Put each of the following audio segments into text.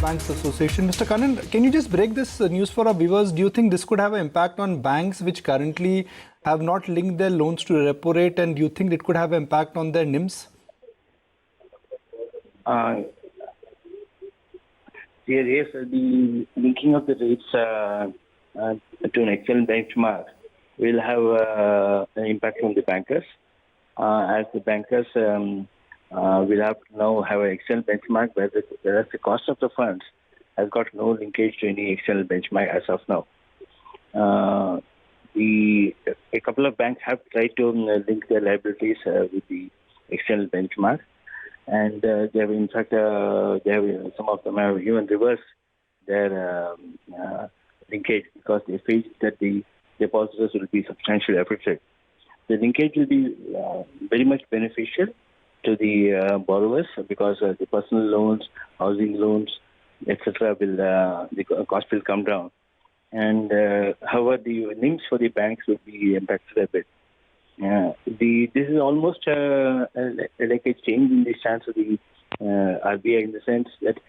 Banks Association. Mr. Kannan, can you just break this news for our viewers? Do you think this could have an impact on banks which currently have not linked their loans to repo rate, and do you think it could have an impact on their NIMs? Yes, the linking of the rates to an Excel benchmark will have an impact on the bankers, as the bankers will have to now have an Excel benchmark whereas the cost of the funds has got no linkage to any Excel benchmark as of now. A couple of banks have tried to link their liabilities with the Excel benchmark, and they have, in fact, some of them have even reversed their linkage because they feel that the depositors will be substantially affected. The linkage will be very much beneficial to the borrowers because the personal loans, housing loans, etc. The cost will come down. And however, the NIMs for the banks will be impacted a bit. This is almost like a change in the stance of the RBI, in the sense that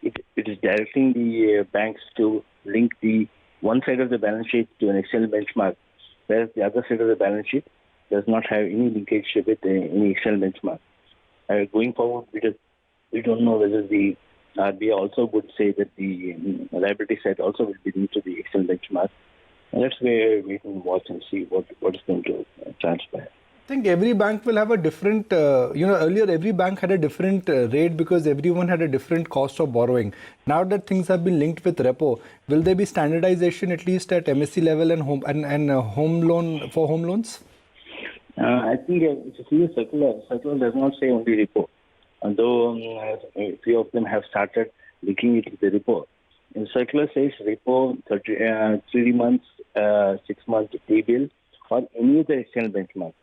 it is directing the banks to link the one side of the balance sheet to an Excel benchmark, whereas the other side of the balance sheet does not have any linkage with any Excel benchmark. Going forward, we don't know whether the RBI also would say that the liability side also will be linked to the Excel benchmark. Let's wait and watch and see what is going to transpire. I think every bank will have a different, earlier every bank had a different rate because everyone had a different cost of borrowing. Now that things have been linked with repo, will there be standardization at least at MSE level and home loans? I think if you see a circular does not say only repo, although a few of them have started linking it with the repo. The circular says repo 3 months, 6 months T-bill, or any other external benchmark.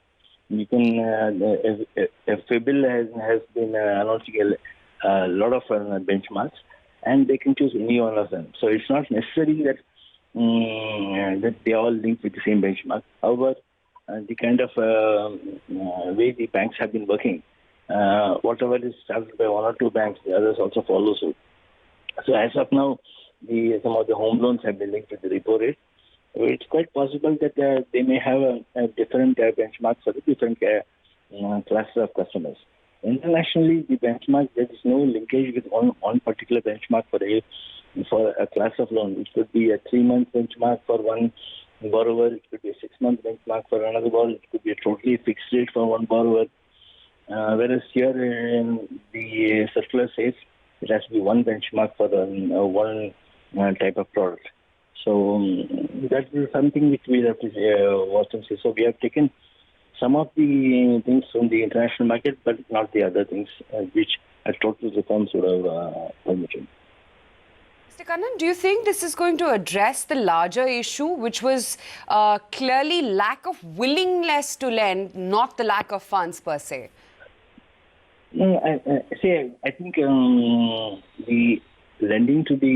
You can, a FIBIL has been announcing a lot of benchmarks, and they can choose any one of them. So it's not necessary that that they all link with the same benchmark. However, the kind of way the banks have been working, whatever is started by one or two banks, the others also follow suit. So as of now, some of the home loans have been linked with the repo rate. It's quite possible that they may have a different benchmark for the different classes of customers. Internationally, the benchmark, there is no linkage with one particular benchmark for a class of loan. It could be a 3-month benchmark for one borrower. It could be a 6-month benchmark for another borrower. It could be a totally fixed rate for one borrower. Whereas here in the circular says it has to be one benchmark for one type of product. So that is something which we have to watch and see. So we have taken some of the things from the international market, but not the other things which a total reforms would have permitted. Mr. Kannan, do you think this is going to address the larger issue, which was clearly lack of willingness to lend, not the lack of funds per se? No, I think the lending to the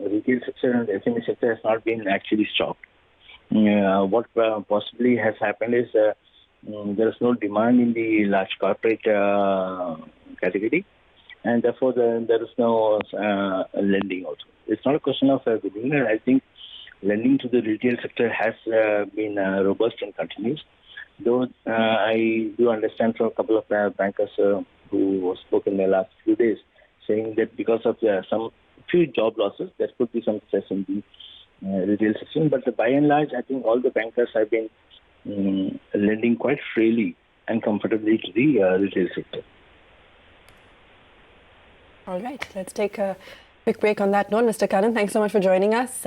retail sector and the SME sector has not been actually stopped. What possibly has happened is there is no demand in the large corporate category, and therefore there is no lending also. It's not a question of willingness. I think lending to the retail sector has been robust and continues. Though I do understand from a couple of bankers who spoke in the last few days, saying that because of some few job losses, there could be some stress in the retail system. But by and large, I think all the bankers have been lending quite freely and comfortably to the retail sector. All right, let's take a quick break on that note. Mr. Kannan, thanks so much for joining us.